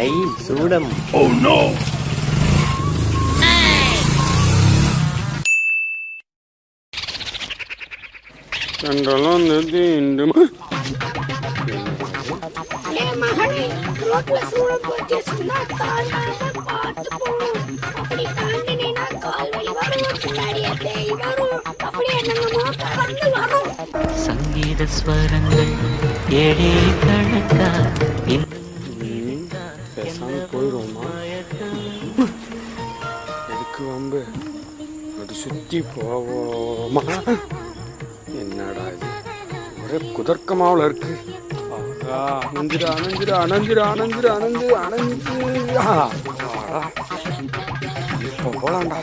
ஐ சூடம். Oh no. கண்டலாம் இந்த சங்கீத ஸ்வரங்கள் ஏழே கணக்கா பேசாம போயிடுவோமா? எதுக்கு வம்பு? அது சுத்தி போவோமா? என்னடா இது ஒரே குதர்க்கமாவில் இருக்கு. அணைஞ்சிரு அணைஞ்சிரு அணைஞ்சிரு அணைஞ்சிரு அணைஞ்சு அணைஞ்சு இப்போ போலாண்டா.